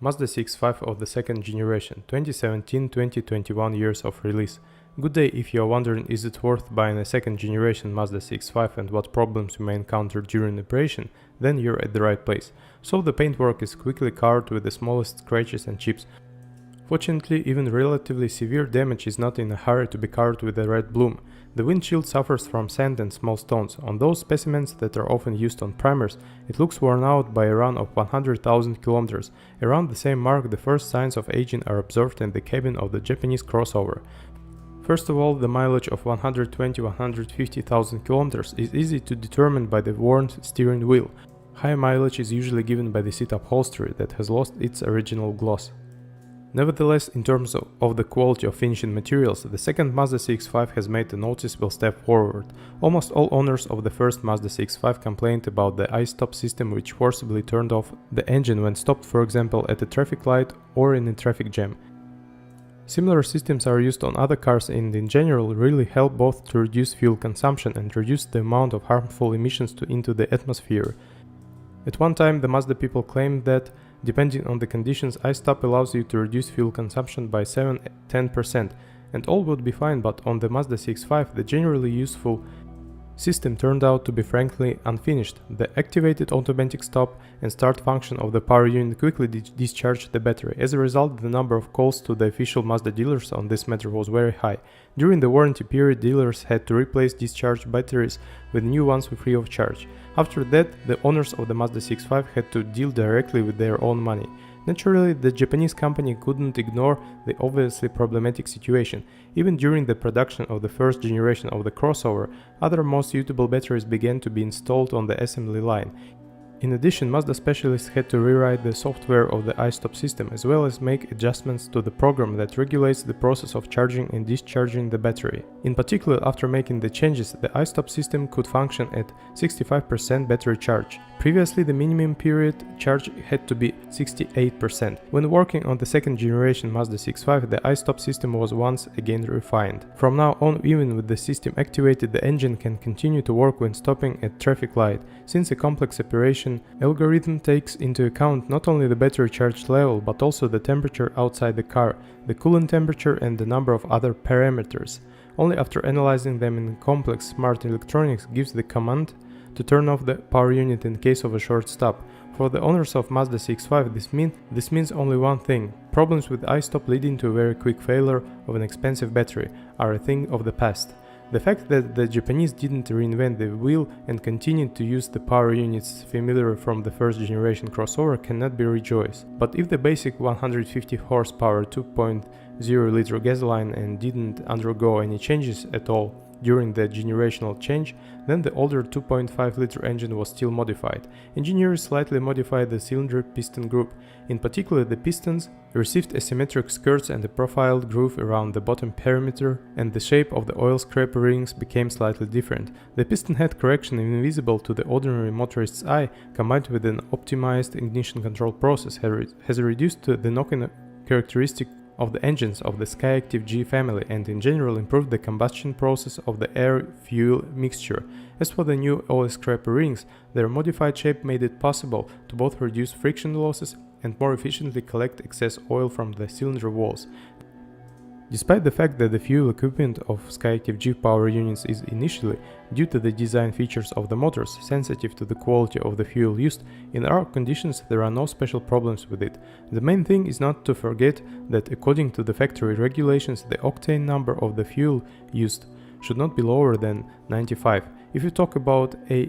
Mazda CX-5 of the second generation, 2017-2021 years of release. Good day. If you are wondering is it worth buying a second generation Mazda CX-5 and what problems you may encounter during operation, then you're at the right place. So the paintwork is quickly covered with the smallest scratches and chips. Fortunately, even relatively severe damage is not in a hurry to be covered with a red bloom. The windshield suffers from sand and small stones. On those specimens that are often used on primers, it looks worn out by a run of 100,000 kilometers. Around the same mark, the first signs of aging are observed in the cabin of the Japanese crossover. First of all, the mileage of 120-150,000 kilometers is easy to determine by the worn steering wheel. High mileage is usually given by the seat upholstery that has lost its original gloss. Nevertheless, in terms of the quality of finishing materials, the second Mazda CX-5 has made a noticeable step forward. Almost all owners of the first Mazda CX-5 complained about the i-stop system, which forcibly turned off the engine when stopped, for example at a traffic light or in a traffic jam. Similar systems are used on other cars and in general really help both to reduce fuel consumption and reduce the amount of harmful emissions into the atmosphere. At one time, the Mazda people claimed that, depending on the conditions, i-stop allows you to reduce fuel consumption by 7-10%, and all would be fine, but on the Mazda CX-5 the generally useful system turned out to be frankly unfinished. The activated automatic stop and start function of the power unit quickly discharged the battery. As a result, the number of calls to the official Mazda dealers on this matter was very high. During the warranty period, dealers had to replace discharged batteries with new ones free of charge. After that, the owners of the Mazda CX-5 had to deal directly with their own money. Naturally, the Japanese company couldn't ignore the obviously problematic situation. Even during the production of the first generation of the crossover, other more suitable batteries began to be installed on the assembly line. In addition, Mazda specialists had to rewrite the software of the i-stop system, as well as make adjustments to the program that regulates the process of charging and discharging the battery. In particular, after making the changes, the i-stop system could function at 65% battery charge. Previously, the minimum period charge had to be 68%. When working on the second generation Mazda CX-5, the i-stop system was once again refined. From now on, even with the system activated, the engine can continue to work when stopping at traffic light, since a complex operation algorithm takes into account not only the battery charge level, but also the temperature outside the car, the coolant temperature and the number of other parameters. Only after analyzing them in complex smart electronics gives the command to turn off the power unit in case of a short stop. For the owners of Mazda CX-5, this means only one thing. Problems with i-stop leading to a very quick failure of an expensive battery are a thing of the past. The fact that the Japanese didn't reinvent the wheel and continued to use the power units familiar from the first generation crossover cannot be rejoiced. But if the basic 150 horsepower 2.0-liter gasoline and didn't undergo any changes at all during the generational change, then the older 2.5-liter engine was still modified. Engineers slightly modified the cylinder piston group. In particular, the pistons received asymmetric skirts and a profiled groove around the bottom perimeter, and the shape of the oil scraper rings became slightly different. The piston head correction, invisible to the ordinary motorist's eye, combined with an optimized ignition control process, has reduced the knock-in characteristic of the engines of the SkyActiv-G family and in general improved the combustion process of the air-fuel mixture. As for the new oil scraper rings, their modified shape made it possible to both reduce friction losses and more efficiently collect excess oil from the cylinder walls. Despite the fact that the fuel equipment of SkyActiv-G power units is initially, due to the design features of the motors, sensitive to the quality of the fuel used, in our conditions there are no special problems with it. The main thing is not to forget that according to the factory regulations, the octane number of the fuel used should not be lower than 95. If you talk about a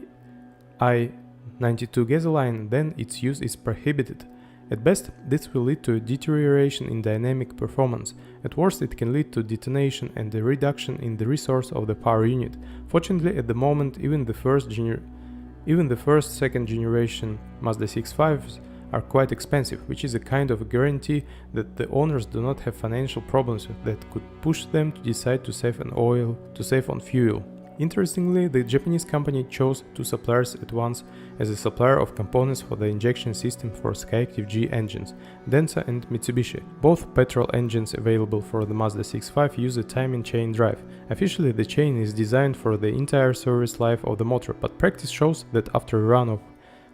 I-92 gasoline, then its use is prohibited. At best, this will lead to a deterioration in dynamic performance. At worst, it can lead to detonation and a reduction in the resource of the power unit. Fortunately, at the moment, even the second generation Mazda CX-5s are quite expensive, which is a kind of a guarantee that the owners do not have financial problems that could push them to decide to save on fuel. Interestingly, the Japanese company chose two suppliers at once as a supplier of components for the injection system for SkyActiv-G engines, Denso and Mitsubishi. Both petrol engines available for the Mazda CX-5 use a timing chain drive. Officially, the chain is designed for the entire service life of the motor, but practice shows that after a run of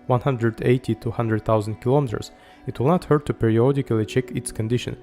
180 to 100,000 kilometers, it will not hurt to periodically check its condition.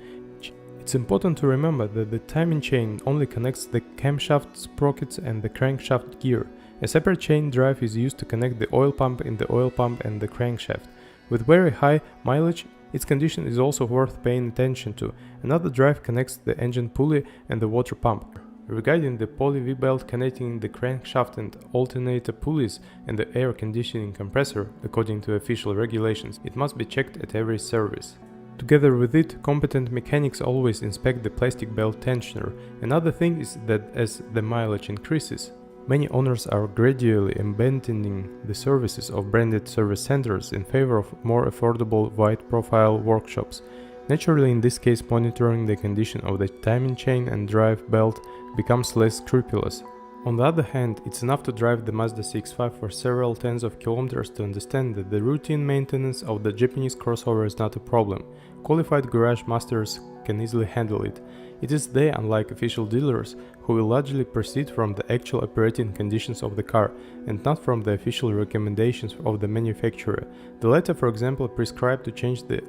It's important to remember that the timing chain only connects the camshaft sprockets and the crankshaft gear. A separate chain drive is used to connect the oil pump in the oil pump and the crankshaft. With very high mileage, its condition is also worth paying attention to. Another drive connects the engine pulley and the water pump. Regarding the poly V-belt connecting the crankshaft and alternator pulleys and the air conditioning compressor, according to official regulations, it must be checked at every service. Together with it, competent mechanics always inspect the plastic belt tensioner. Another thing is that as the mileage increases, many owners are gradually abandoning the services of branded service centers in favor of more affordable wide-profile workshops. Naturally, in this case, monitoring the condition of the timing chain and drive belt becomes less scrupulous. On the other hand, it's enough to drive the Mazda CX-5 for several tens of kilometers to understand that the routine maintenance of the Japanese crossover is not a problem. Qualified garage masters can easily handle it. It is they, unlike official dealers, who will largely proceed from the actual operating conditions of the car and not from the official recommendations of the manufacturer. The latter, for example, prescribe to change the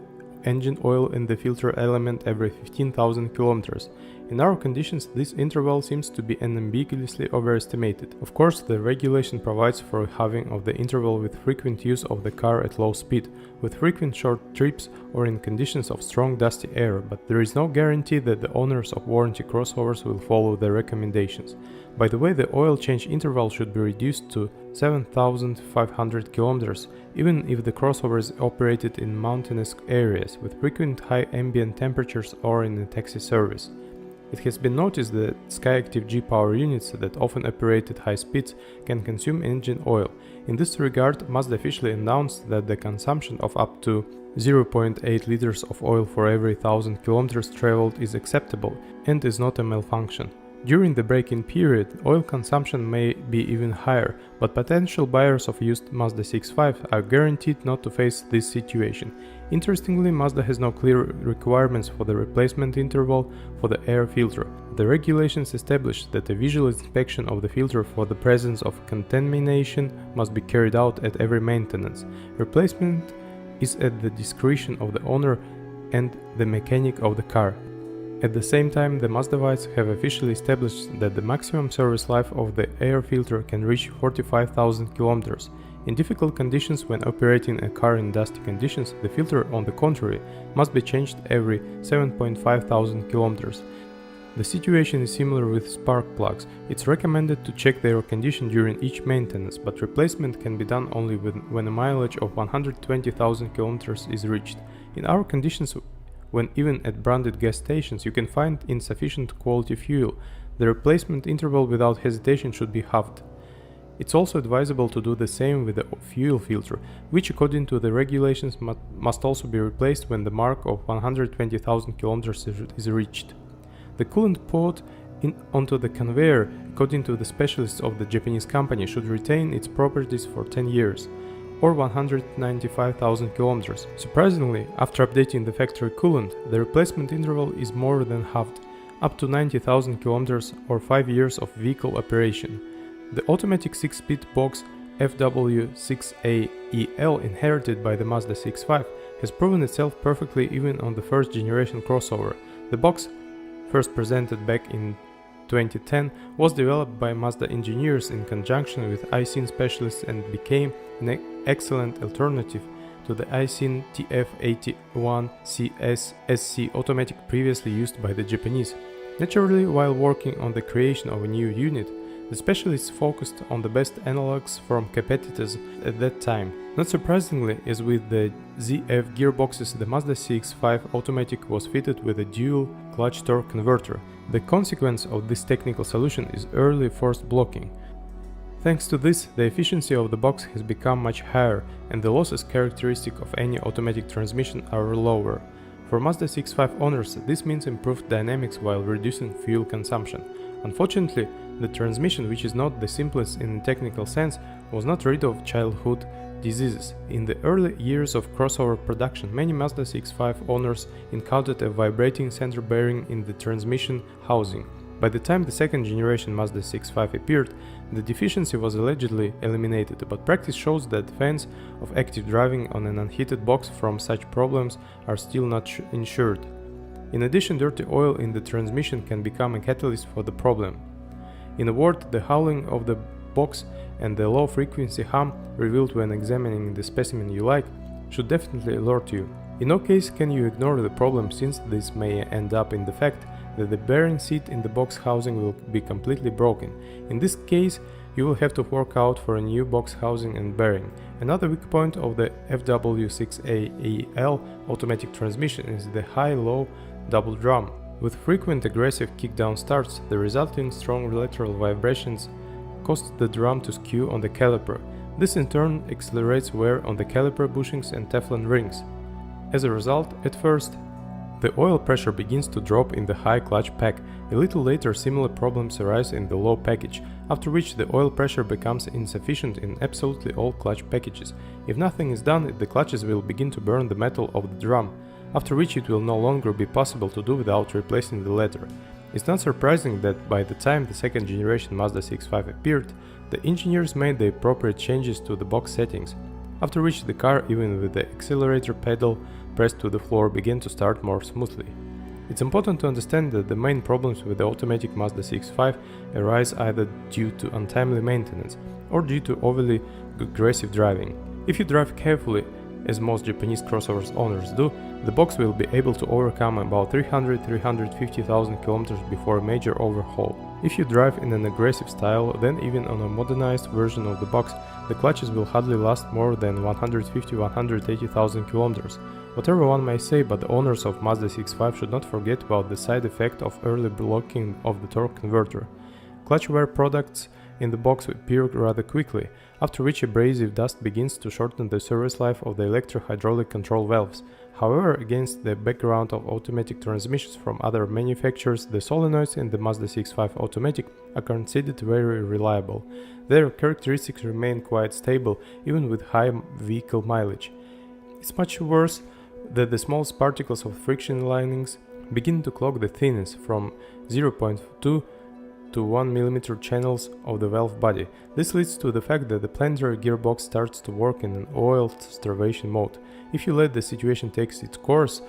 engine oil in the filter element every 15,000 kilometers. In our conditions, this interval seems to be unambiguously overestimated. Of course, the regulation provides for halving of the interval with frequent use of the car at low speed, with frequent short trips or in conditions of strong dusty air, but there is no guarantee that the owners of warranty crossovers will follow the recommendations. By the way, the oil change interval should be reduced to 7,500 kilometers, even if the crossover is operated in mountainous areas with frequent high ambient temperatures or in a taxi service. It has been noticed that Skyactiv G-Power units that often operate at high speeds can consume engine oil. In this regard, Mazda officially announced that the consumption of up to 0.8 liters of oil for every 1,000 kilometers traveled is acceptable and is not a malfunction. During the break-in period, oil consumption may be even higher, but potential buyers of used Mazda CX-5 are guaranteed not to face this situation. Interestingly, Mazda has no clear requirements for the replacement interval for the air filter. The regulations establish that a visual inspection of the filter for the presence of contamination must be carried out at every maintenance. Replacement is at the discretion of the owner and the mechanic of the car. At the same time, the Mazdavites have officially established that the maximum service life of the air filter can reach 45,000 kilometers. In difficult conditions, when operating a car in dusty conditions, the filter, on the contrary, must be changed every 7,500 kilometers. The situation is similar with spark plugs. It's recommended to check their condition during each maintenance, but replacement can be done only when a mileage of 120,000 kilometers is reached. In our conditions, when even at branded gas stations you can find insufficient quality fuel, the replacement interval without hesitation should be halved. It's also advisable to do the same with the fuel filter, which according to the regulations must also be replaced when the mark of 120,000 kilometers is reached. The coolant poured onto the conveyor, according to the specialists of the Japanese company, should retain its properties for 10 years. Or 195,000 kilometers. Surprisingly, after updating the factory coolant, the replacement interval is more than halved, up to 90,000 kilometers or 5 years of vehicle operation. The automatic 6-speed box FW6AEL inherited by the Mazda CX-5 has proven itself perfectly even on the first generation crossover. The box, first presented back in 2010, was developed by Mazda engineers in conjunction with iScene specialists and became an excellent alternative to the iScene TF81CS SC automatic previously used by the Japanese. Naturally, while working on the creation of a new unit, the specialists focused on the best analogs from competitors at that time. Not surprisingly, as with the ZF gearboxes, the Mazda CX-5 automatic was fitted with a dual clutch torque converter. The consequence of this technical solution is early forced blocking. Thanks to this, the efficiency of the box has become much higher, and the losses characteristic of any automatic transmission are lower. For Mazda CX-5 owners, this means improved dynamics while reducing fuel consumption. Unfortunately, the transmission, which is not the simplest in a technical sense, was not rid of childhood diseases. In the early years of crossover production, many Mazda CX-5 owners encountered a vibrating center bearing in the transmission housing. By the time the second generation Mazda CX-5 appeared, the deficiency was allegedly eliminated, but practice shows that fans of active driving on an unheated box from such problems are still not insured. In addition, dirty oil in the transmission can become a catalyst for the problem. In a word, the howling of the box and the low-frequency hum revealed when examining the specimen you like should definitely alert you. In no case can you ignore the problem, since this may end up in the fact that the bearing seat in the box housing will be completely broken. In this case, you will have to fork out for a new box housing and bearing. Another weak point of the FW6AEL automatic transmission is the high-low double drum. With frequent aggressive kick-down starts, the resulting strong lateral vibrations cause the drum to skew on the caliper. This in turn accelerates wear on the caliper bushings and Teflon rings. As a result, at first, the oil pressure begins to drop in the high clutch pack. A little later, similar problems arise in the low package, after which the oil pressure becomes insufficient in absolutely all clutch packages. If nothing is done, the clutches will begin to burn the metal of the drum, after which it will no longer be possible to do without replacing the latter. It's not surprising that by the time the second generation Mazda CX-5 appeared, the engineers made the appropriate changes to the box settings, after which the car, even with the accelerator pedal pressed to the floor, began to start more smoothly. It's important to understand that the main problems with the automatic Mazda CX-5 arise either due to untimely maintenance or due to overly aggressive driving. If you drive carefully, as most Japanese crossovers owners do, the box will be able to overcome about 300–350,000 kilometers before a major overhaul. If you drive in an aggressive style, then even on a modernized version of the box, the clutches will hardly last more than 150–180,000 kilometers. Whatever one may say, but the owners of Mazda CX-5 should not forget about the side effect of early blocking of the torque converter. Clutch wear products in the box appear rather quickly, after which abrasive dust begins to shorten the service life of the electro-hydraulic control valves. However, against the background of automatic transmissions from other manufacturers, the solenoids in the Mazda CX-5 automatic are considered very reliable. Their characteristics remain quite stable even with high vehicle mileage. It's much worse that the smallest particles of friction linings begin to clog the thinness from 0.2 to 1 mm channels of the valve body. This leads to the fact that the planetary gearbox starts to work in an oil starvation mode. If you let the situation take its course,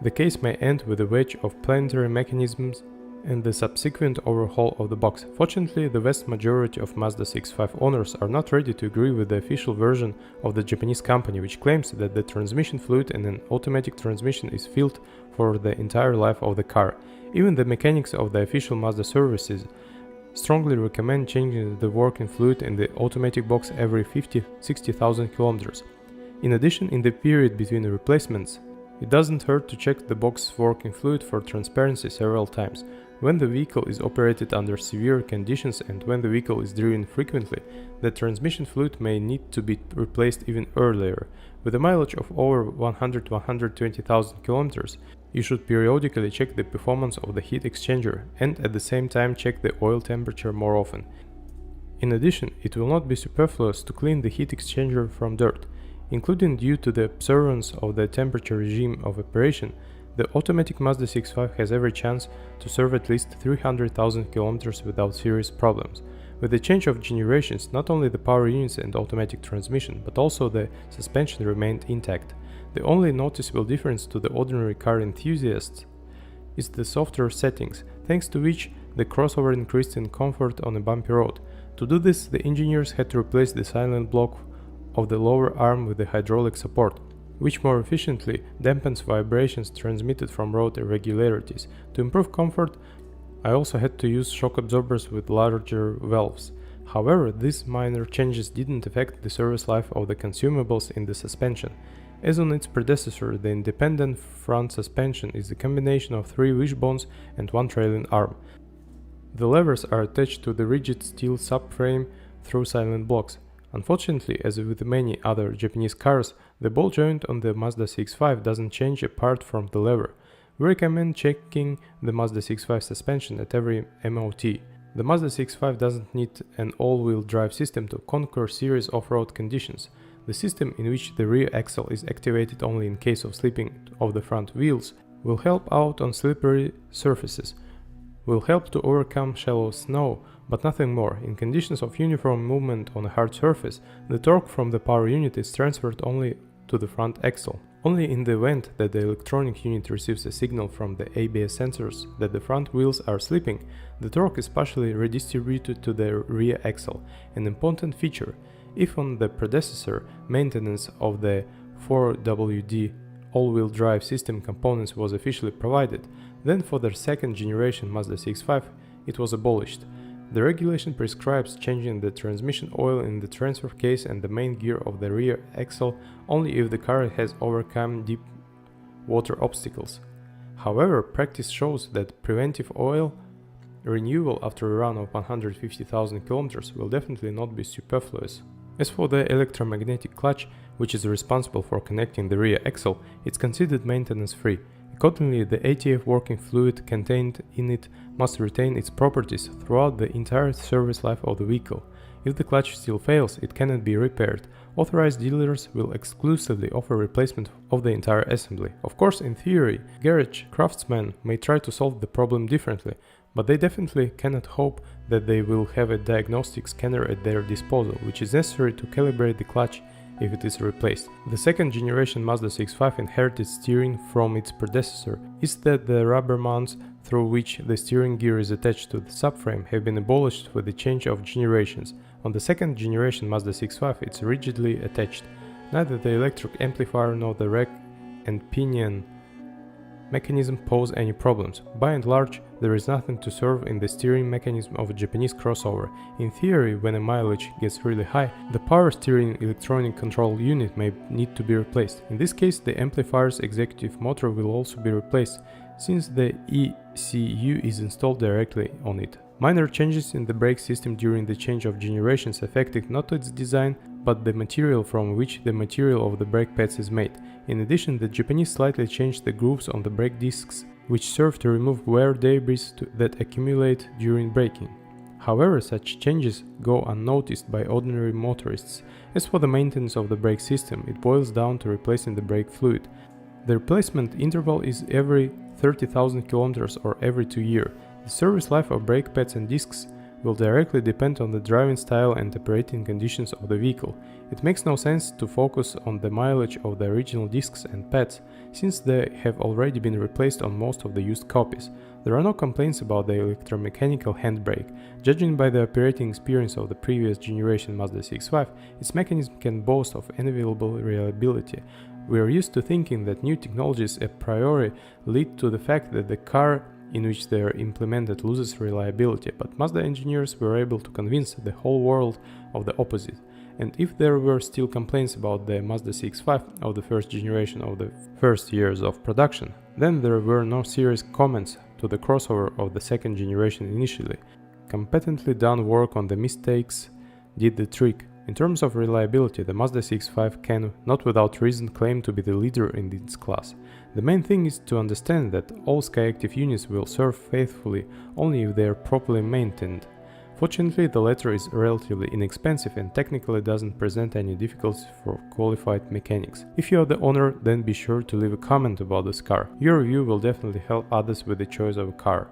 the case may end with a wedge of planetary mechanisms and the subsequent overhaul of the box. Fortunately, the vast majority of Mazda CX-5 owners are not ready to agree with the official version of the Japanese company, which claims that the transmission fluid in an automatic transmission is filled for the entire life of the car. Even the mechanics of the official Mazda services strongly recommend changing the working fluid in the automatic box every 50–60,000 kilometers. In addition, in the period between the replacements, it doesn't hurt to check the box working fluid for transparency several times. When the vehicle is operated under severe conditions and when the vehicle is driven frequently, the transmission fluid may need to be replaced even earlier. With a mileage of over 100–120,000 kilometers, you should periodically check the performance of the heat exchanger and at the same time check the oil temperature more often. In addition, it will not be superfluous to clean the heat exchanger from dirt. Including due to the observance of the temperature regime of operation, the automatic Mazda CX-5 has every chance to serve at least 300,000 kilometers without serious problems. With the change of generations, not only the power units and automatic transmission, but also the suspension remained intact. The only noticeable difference to the ordinary car enthusiasts is the software settings, thanks to which the crossover increased in comfort on a bumpy road. To do this, the engineers had to replace the silent block of the lower arm with the hydraulic support, which more efficiently dampens vibrations transmitted from road irregularities. To improve comfort, I also had to use shock absorbers with larger valves. However, these minor changes didn't affect the service life of the consumables in the suspension. As on its predecessor, the independent front suspension is a combination of 3 wishbones and 1 trailing arm. The levers are attached to the rigid steel subframe through silent blocks. Unfortunately, as with many other Japanese cars, the ball joint on the Mazda CX-5 doesn't change apart from the lever. We recommend checking the Mazda CX-5 suspension at every MOT. The Mazda CX-5 doesn't need an all-wheel drive system to conquer serious off-road conditions. The system, in which the rear axle is activated only in case of slipping of the front wheels, will help out on slippery surfaces. will help to overcome shallow snow, but nothing more. In conditions of uniform movement on a hard surface, the torque from the power unit is transferred only to the front axle. Only in the event that the electronic unit receives a signal from the ABS sensors that the front wheels are slipping, the torque is partially redistributed to the rear axle, an important feature. If on the predecessor, maintenance of the 4WD all-wheel drive system components was officially provided, then for the second generation Mazda CX-5 it was abolished. The regulation prescribes changing the transmission oil in the transfer case and the main gear of the rear axle only if the car has overcome deep water obstacles. However, practice shows that preventive oil renewal after a run of 150,000 km will definitely not be superfluous. As for the electromagnetic clutch, which is responsible for connecting the rear axle, it's considered maintenance-free. Accordingly, the ATF working fluid contained in it must retain its properties throughout the entire service life of the vehicle. If the clutch still fails, it cannot be repaired. Authorized dealers will exclusively offer replacement of the entire assembly. Of course, in theory, garage craftsmen may try to solve the problem differently, but they definitely cannot hope that they will have a diagnostic scanner at their disposal, which is necessary to calibrate the clutch if it is replaced. The second generation Mazda CX-5 inherited steering from its predecessor is that the rubber mounts through which the steering gear is attached to the subframe have been abolished with the change of generations. On the second generation Mazda CX-5 it's rigidly attached. Neither the electric amplifier nor the rack and pinion mechanism pose any problems. By and large, there is nothing to serve in the steering mechanism of a Japanese crossover. In theory, when a mileage gets really high, the power steering electronic control unit may need to be replaced. In this case, the amplifier's executive motor will also be replaced, since the ECU is installed directly on it. Minor changes in the brake system during the change of generations affected not its design, but the material from which the material of the brake pads is made. In addition, the Japanese slightly changed the grooves on the brake discs, which serve to remove wear debris that accumulate during braking. However, such changes go unnoticed by ordinary motorists. As for the maintenance of the brake system, it boils down to replacing the brake fluid. The replacement interval is every 30,000 km or every 2 years. The service life of brake pads and discs will directly depend on the driving style and operating conditions of the vehicle. It makes no sense to focus on the mileage of the original discs and pads, since they have already been replaced on most of the used copies. There are no complaints about the electromechanical handbrake. Judging by the operating experience of the previous generation Mazda CX-5, its mechanism can boast of unavailable reliability. We are used to thinking that new technologies a priori lead to the fact that the car in which they are implemented loses reliability, but Mazda engineers were able to convince the whole world of the opposite. And if there were still complaints about the Mazda CX-5 of the first generation of the first years of production, then there were no serious comments to the crossover of the second generation initially. Competently done work on the mistakes did the trick. In terms of reliability, the Mazda CX-5 can, not without reason, claim to be the leader in its class. The main thing is to understand that all Skyactiv units will serve faithfully only if they are properly maintained. Fortunately, the latter is relatively inexpensive and technically doesn't present any difficulties for qualified mechanics. If you are the owner, then be sure to leave a comment about this car. Your review will definitely help others with the choice of a car.